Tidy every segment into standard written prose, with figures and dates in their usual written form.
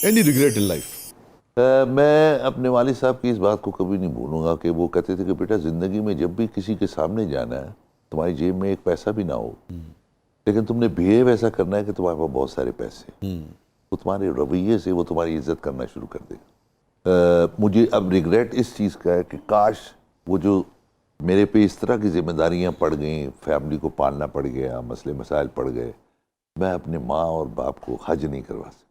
Any regret in life? میں اپنے والد صاحب کی اس بات کو کبھی نہیں بھولوں گا کہ وہ کہتے تھے کہ بیٹا زندگی میں جب بھی کسی کے سامنے جانا ہے تمہاری جیب میں ایک پیسہ بھی نہ ہو لیکن تم نے بہیو ایسا کرنا ہے کہ تمہارے پاس بہت سارے پیسے وہ تمہارے رویے سے وہ تمہاری عزت کرنا شروع کر دے گا. مجھے اب ریگریٹ اس چیز کا ہے کہ کاش وہ جو میرے پہ اس طرح کی ذمہ داریاں پڑ گئیں، فیملی کو پالنا پڑ گیا، مسئلے مسائل پڑ گئے، میں اپنے ماں اور باپ کو حج نہیں کروا سکتا.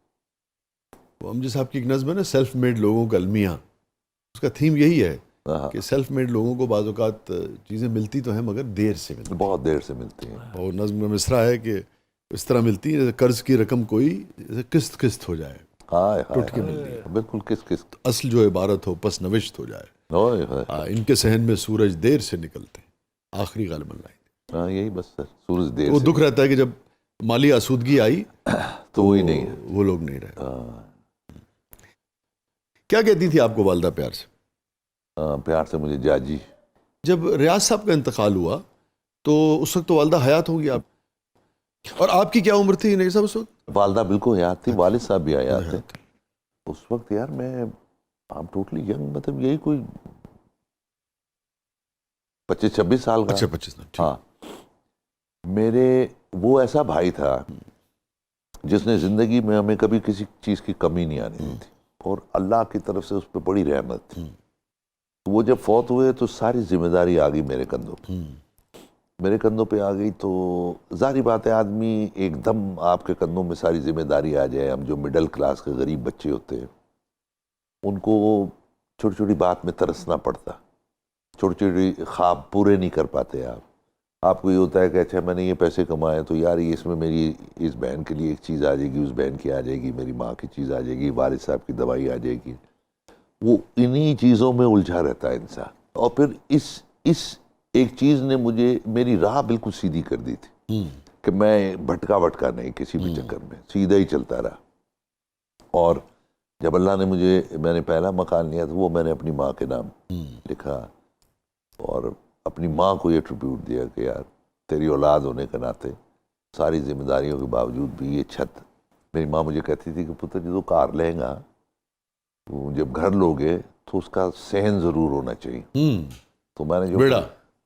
ہم جیسے آپ کی ایک نظم ہے نا، سیلف میڈ لوگوں کا المیہ، اس کا تھیم یہی ہے کہ سیلف میڈ لوگوں کو بعض اوقات چیزیں ملتی تو ہیں مگر دیر سے ملتی، بہت دیر سے ملتی ہیں. اور نظم میں مصرع ہے کہ اس طرح ملتی ہے جیسے قرض کی رقم کوئی جیسے قسط قسط ہو جائے، ٹوٹ کے ملتی ہے. بالکل کس اصل جو عبارت ہو پس نوشت ہو جائے. ان کے صحن میں سورج دیر سے نکلتے ہیں، آخری غالباً لائن. ہاں یہی بس سر، سورج دیر وہ سے دکھ رہتا ہے کہ جب مالی آسودگی آئی تو وہی نہیں ہے. وہ لوگ نہیں رہے. کیا کہتی تھی آپ کو والدہ پیار سے؟ پیار سے مجھے جاجی. جب ریاض صاحب کا انتقال ہوا تو اس وقت تو والدہ حیات ہوگی آپ، اور آپ کی کیا عمر تھی نہیں صاحب اس وقت؟ والدہ بالکل حیات تھی، والد صاحب بھی حیات تھے اس وقت. یار میں ٹوٹلی ینگ، مطلب یہی کوئی 25-26 سال کا. اچھا 25 سال. ہاں میرے وہ ایسا بھائی تھا جس نے زندگی میں ہمیں کبھی کسی چیز کی کمی نہیں آنے دی تھی، اور اللہ کی طرف سے اس پہ بڑی رحمت تھی. وہ جب فوت ہوئے تو ساری ذمہ داری آ گئی میرے کندھوں پہ. میرے کندھوں پہ آ گئی تو ظاہری بات ہے آدمی ایک دم آپ کے کندھوں میں ساری ذمہ داری آ جائے. ہم جو مڈل کلاس کے غریب بچے ہوتے ہیں ان کو چھوٹی چھوٹی بات میں ترسنا پڑتا، چھوٹی چھوٹی خواب پورے نہیں کر پاتے. آپ کو یہ ہوتا ہے کہ اچھا میں نے یہ پیسے کمائے تو یار اس میں میری اس بہن کے لیے ایک چیز آ جائے گی، اس بہن کی آ جائے گی، میری ماں کی چیز آ جائے گی، والد صاحب کی دوائی آ جائے گی. وہ انہی چیزوں میں الجھا رہتا ہے انسان. اور پھر اس ایک چیز نے مجھے میری راہ بالکل سیدھی کر دی تھی کہ میں بھٹکا نہیں کسی بھی چکر میں، سیدھا ہی چلتا رہا. اور جب اللہ نے میں نے پہلا مکان لیا تھا وہ میں نے اپنی ماں کے نام لکھا، اور اپنی ماں کو یہ ٹریبیوٹ دیا کہ یار تیری اولاد ہونے کے ناطے ساری ذمہ داریوں کے باوجود بھی یہ چھت. میری ماں مجھے کہتی تھی کہ پتر جو کار لیں گا جب گھر لوگے تو اس کا صحن ضرور ہونا چاہیے. تو میں نے جو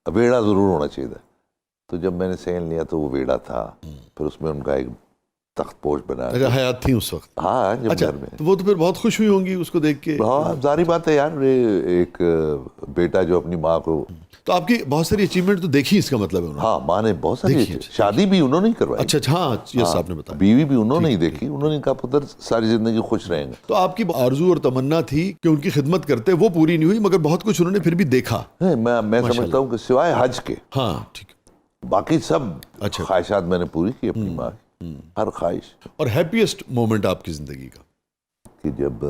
ویڑا ضرور ہونا چاہیے تھا. تو جب میں نے صحن لیا تو وہ ویڑا تھا، پھر اس میں ان کا ایک تخت پوش بنا. حیات تھی اس وقت؟ ہاں جب گھر میں. وہ تو پھر بہت خوش ہوئی ہوں گی اس کو دیکھ کے. ہاں ظاہری بات ہے یار، ایک بیٹا جو اپنی ماں کو. تو آپ کی بہت ساری اچیومنٹ تو دیکھی اس کا مطلب ہے؟ ہاں ماں نے بہت ساری شادی بھی انہوں نے کروائی. اچھا ہاں یس آپ نے بتایا. بیوی بھی انہوں نے ہی دیکھی. انہوں نے کہا پتر ساری زندگی خوش رہیں گے. تو آپ کی آرزو اور تمنا تھی کہ ان کی خدمت کرتے، وہ پوری نہیں ہوئی مگر بہت کچھ انہوں نے پھر بھی دیکھا. میں سمجھتا ہوں کہ سوائے حج کے ہاں ٹھیک باقی سب خواہشات میں نے پوری کی اپنی ماں کی، ہر خواہش. اور ہیپیسٹ مومنٹ آپ کی زندگی کا؟ کہ جب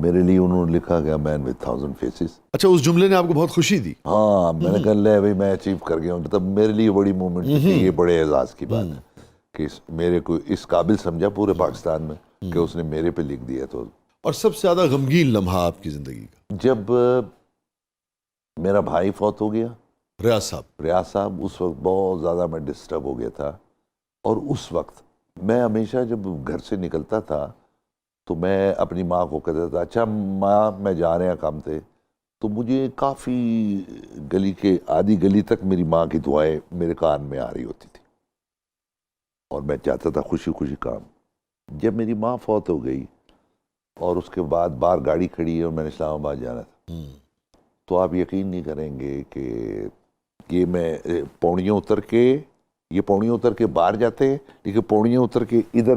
میرے لیے انہوں نے لکھا گیا مین ود 1000 فیسز. اچھا اس جملے نے آپ کو بہت خوشی دی؟ ہاں میں نے کہا لے بھائی میں اچیو کر گیا ہوں. تب میرے لیے بڑی مومنٹ تھی کہ یہ بڑے اعزاز کی بات ہے کہ میرے کو اس قابل سمجھا پورے پاکستان میں کہ اس نے میرے پہ لکھ دیا. تو اور سب سے زیادہ غمگین لمحہ آپ کی زندگی کا؟ جب میرا بھائی فوت ہو گیا، ریاض صاحب. اس وقت بہت زیادہ میں ڈسٹرب ہو گیا تھا. اور اس وقت میں ہمیشہ جب گھر سے نکلتا تھا تو میں اپنی ماں کو کہتا تھا اچھا ماں میں جا رہے ہیں کام تھے. تو مجھے کافی گلی کے آدھی گلی تک میری ماں کی دعائیں میرے کان میں آ رہی ہوتی تھی، اور میں چاہتا تھا خوشی خوشی کام. جب میری ماں فوت ہو گئی اور اس کے بعد باہر گاڑی کھڑی ہے اور میں نے اسلام آباد جانا تھا، تو آپ یقین نہیں کریں گے کہ یہ میں پوڑیاں اتر کے باہر جاتے ہیں، لیکن پوڑیاں اتر کے ادھر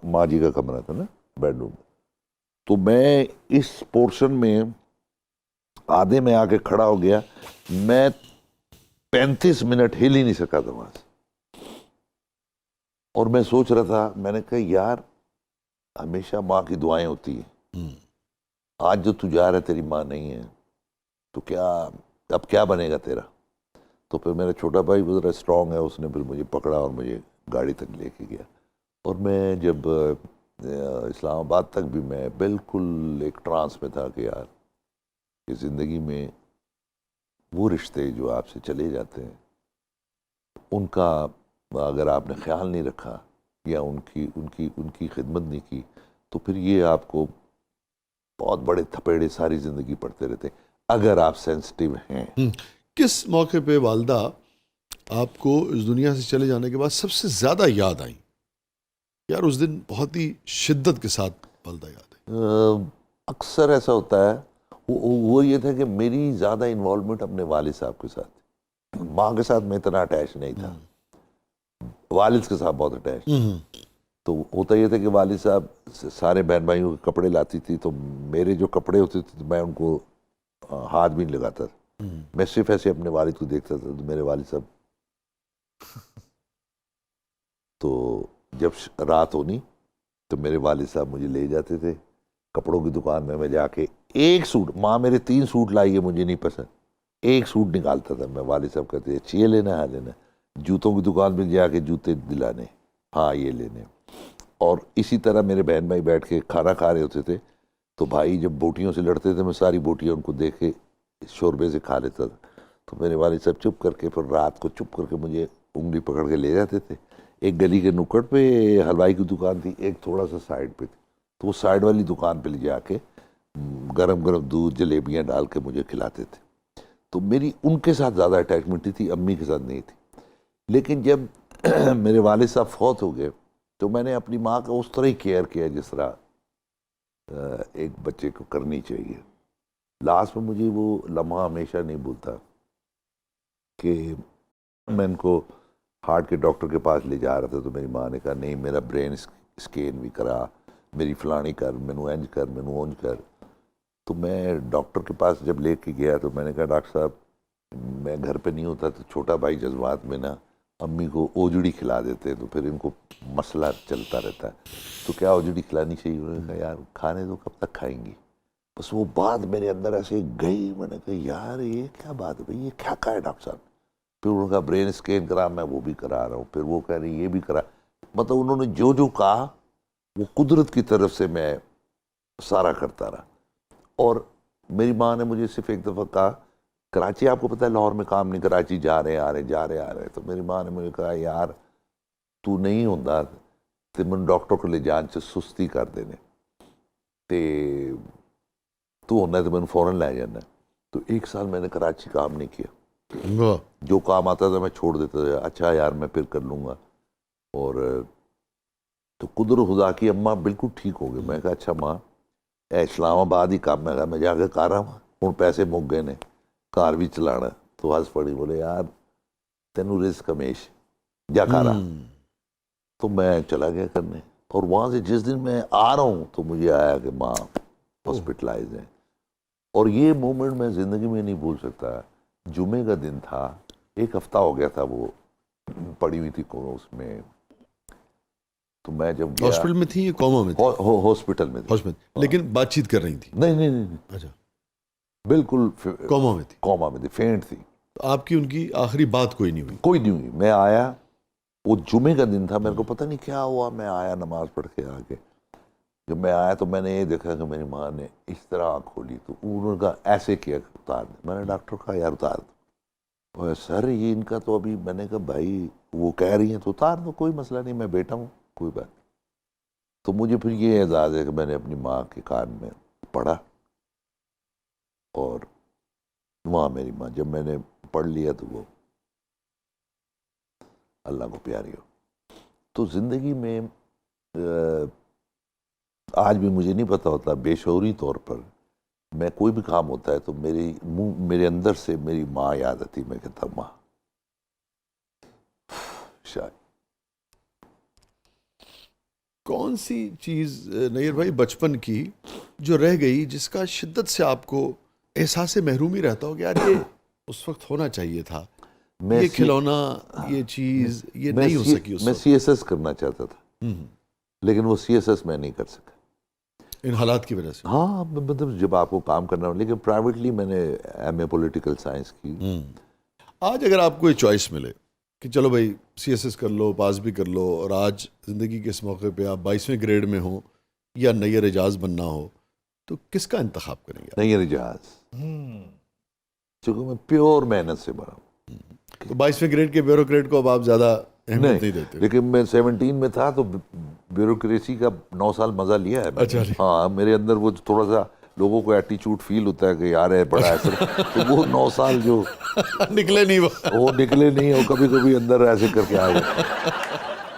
ماں جی کا کمرہ تھا نا بیڈ روم. تو میں اس پورشن میں آدھے میں آ کے کھڑا ہو گیا. میں 35 منٹ ہل ہی نہیں سکا تھا وہاں سے. اور میں سوچ رہا تھا، میں نے کہا یار ہمیشہ ماں کی دعائیں ہوتی ہیں، آج جو تو جا رہا ہے تیری ماں نہیں ہے تو اب کیا بنے گا تیرا. تو پھر میرا چھوٹا بھائی وہ ذرا اسٹرانگ ہے، اس نے پھر مجھے پکڑا اور مجھے گاڑی تک لے کے گیا. اور میں جب اسلام آباد تک بھی میں بالکل ایک ٹرانس میں تھا کہ یار کہ زندگی میں وہ رشتے جو آپ سے چلے جاتے ہیں ان کا اگر آپ نے خیال نہیں رکھا یا ان کی خدمت نہیں کی تو پھر یہ آپ کو بہت بڑے تھپیڑے ساری زندگی پڑتے رہتے اگر آپ سینسٹیو ہیں. کس موقع پہ والدہ آپ کو اس دنیا سے چلے جانے کے بعد سب سے زیادہ یاد آئیں؟ یار اس دن بہت ہی شدت کے ساتھ والدہ یاد ہے. اکثر ایسا ہوتا ہے. وہ یہ تھا کہ میری زیادہ انوالومنٹ اپنے والد صاحب کے ساتھ. ماں کے ساتھ میں اتنا اٹیچ نہیں تھا, والد کے ساتھ بہت اٹیچ. تو ہوتا یہ تھا کہ والد صاحب سارے بہن بھائیوں کے کپڑے لاتی تھی, تو میرے جو کپڑے ہوتے تھے میں ان کو ہاتھ بھی نہیں لگاتا تھا. میں صرف ایسے اپنے والد کو دیکھتا تھا. تو میرے والد صاحب تو جب رات ہونی تو میرے والد صاحب مجھے لے جاتے تھے کپڑوں کی دکان میں جا کے ایک سوٹ, ماں میرے 3 سوٹ لائی ہے مجھے نہیں پسند, ایک سوٹ نکالتا تھا میں. والد صاحب کہتے ہیں یہ لینا ہے, لینا. جوتوں کی دکان پہ جا کے جوتے دلانے, ہاں یہ لینے. اور اسی طرح میرے بہن بھائی بیٹھ کے کھانا کھا رہے ہوتے تھے تو بھائی جب بوٹیوں سے لڑتے تھے میں ساری بوٹیاں ان کو دیکھ کے شوربے سے کھا لیتا تھا. تو میرے والد صاحب چپ کر کے پھر رات کو چپ کر کے مجھے انگلی پکڑ کے لے جاتے تھے. ایک گلی کے نکڑ پہ حلوائی کی دکان تھی, ایک تھوڑا سا سائڈ پہ تھی, تو وہ سائڈ والی دکان پہ لے جا کے گرم گرم دودھ جلیبیاں ڈال کے مجھے کھلاتے تھے. تو میری ان کے ساتھ زیادہ اٹیچمنٹ تھی, امی کے ساتھ نہیں تھی. لیکن جب میرے والد صاحب فوت ہو گئے تو میں نے اپنی ماں کا اس طرح ہی کیئر کیا جس طرح ایک بچے کو کرنی چاہیے. لاسٹ میں مجھے وہ لمحہ ہمیشہ نہیں بھولتا کہ میں ان کو ہارٹ کے ڈاکٹر کے پاس لے جا رہا تھا تو میری ماں نے کہا نہیں میرا برین اسکین بھی کرا, میری فلانی کر, مینو انج کر, مینو اونج کر. تو میں ڈاکٹر کے پاس جب لے کے گیا تو میں نے کہا ڈاکٹر صاحب میں گھر پہ نہیں ہوتا تو چھوٹا بھائی جذبات میں نا امی کو اوجڑی کھلا دیتے تو پھر ان کو مسئلہ چلتا رہتا ہے, تو کیا اوجڑی کھلانی چاہیے؟ انہوں نے کہا یار کھانے دو, کب تک کھائیں گی. بس وہ بات میرے اندر ایسے گئی, میں نے کہا یار یہ کیا بات ہے بھائی, یہ کیا کہا ہے ڈاکٹر صاحب. پھر انہوں نے کہا برین اسکین کرا, میں وہ بھی کرا رہا ہوں. پھر وہ کہہ رہی یہ بھی کرا. مطلب انہوں نے جو جو کہا وہ قدرت کی طرف سے میں سارا کرتا رہا. اور میری ماں نے مجھے صرف ایک دفعہ کہا کراچی, آپ کو پتہ ہے لاہور میں کام نہیں, کراچی جا رہے آ رہے. تو میری ماں نے مجھے کہا یار تو نہیں ہوتا تو میں ڈاکٹر کو لے جان سے سستی کر دینے تے تو ہونا ہے تو میں نے فوراً لے جانا. تو 1 سال میں نے کراچی کام نہیں کیا, جو کام آتا تھا میں چھوڑ دیتا تھا. اچھا یار میں پھر کر لوں گا. اور تو قدر خدا کی اماں بالکل ٹھیک ہو گئے. میں کہا اچھا ماں اسلام آباد ہی کام میں جا کے کر رہا ہوں, ہوں پیسے مک گئے نے, کار بھی چلانا. تو ہنس پڑی, بولے یار تینوں رزق ہمیش جا کر رہا. تو میں چلا گیا کرنے. اور وہاں سے جس دن میں آ رہا ہوں تو مجھے آیا کہ ماں ہاسپٹلائز ہیں. اور یہ مومنٹ میں زندگی میں نہیں بھول سکتا. جمعے کا دن تھا, 1 ہفتہ ہو گیا تھا وہ پڑی ہوئی تھی اس میں. تو میں جب گیا ہاسپٹل میں تھی یا کوما میں تھی؟ ہاسپٹل میں تھی, لیکن بات چیت کر رہی تھی؟ نہیں. اچھا, بالکل کوما میں تھی. کوما میں تھی, فینٹ تھی. تو آپ کی ان کی آخری بات کوئی نہیں ہوئی؟ کوئی نہیں ہوئی. میں آیا, وہ جمعے کا دن تھا, میرے کو پتہ نہیں کیا ہوا, میں آیا نماز پڑھ کے آ کے. جب میں آیا تو میں نے یہ دیکھا کہ میری ماں نے اس طرح آنکھ کھولی. تو انہوں نے کہا ایسے کیا کہ اتار دیں. میں نے ڈاکٹر کہا یار اتار دو. سر یہ ان کا تو ابھی, میں نے کہا بھائی وہ کہہ رہی ہیں تو اتار دو, کوئی مسئلہ نہیں, میں بیٹا ہوں, کوئی بات. تو مجھے پھر یہ اعزاز ہے کہ میں نے اپنی ماں کے کان میں پڑھا. اور وہاں میری ماں, جب میں نے پڑھ لیا تو وہ اللہ کو پیاری ہو. تو زندگی میں آج بھی مجھے نہیں پتا ہوتا, بے شعوری طور پر میں کوئی بھی کام ہوتا ہے تو میرے اندر سے میری ماں یاد آتی. میں کہتا ماں شاید. کون سی چیز نیر بھائی بچپن کی جو رہ گئی جس کا شدت سے آپ کو احساس محرومی رہتا ہو کہ یار یہ اس وقت ہونا چاہیے تھا, یہ کھلونا, یہ چیز یہ نہیں ہو سکی اس میں وقت؟ سی ایس ایس کرنا چاہتا تھا لیکن وہ سی ایس ایس میں نہیں کر سکا ان حالات کی وجہ سے. ہاں مطلب جب آپ کو کام کرنا ہو. لیکن پرائیویٹلی میں نے ایم اے پولیٹیکل سائنس کی. آج اگر آپ کو یہ چوائس ملے کہ چلو بھائی سی ایس ایس کر لو, پاس بھی کر لو, اور آج زندگی کے اس موقع پہ آپ 22ویں گریڈ میں ہوں یا نیر اعجاز بننا ہو, تو کس کا انتخاب کریں گے؟ نیر اعجاز, چونکہ میں پیور محنت سے بنا ہوں. تو 22ویں گریڈ کے بیوروکریٹ کو اب آپ زیادہ اہمیت نہیں دیتے؟ لیکن میں 17 میں تھا تو بیوروکریسی کا 9 سال مزہ لیا ہے. اچھا جی. ہاں میرے اندر وہ تھوڑا سا لوگوں کو ایٹیچیوڈ فیل ہوتا ہے کہ یار ہے بڑا ایسا, تو وہ 9 سال جو نکلے نہیں وہ نکلے نہیں, وہ کبھی کبھی اندر ایسے کر کے آ گئے.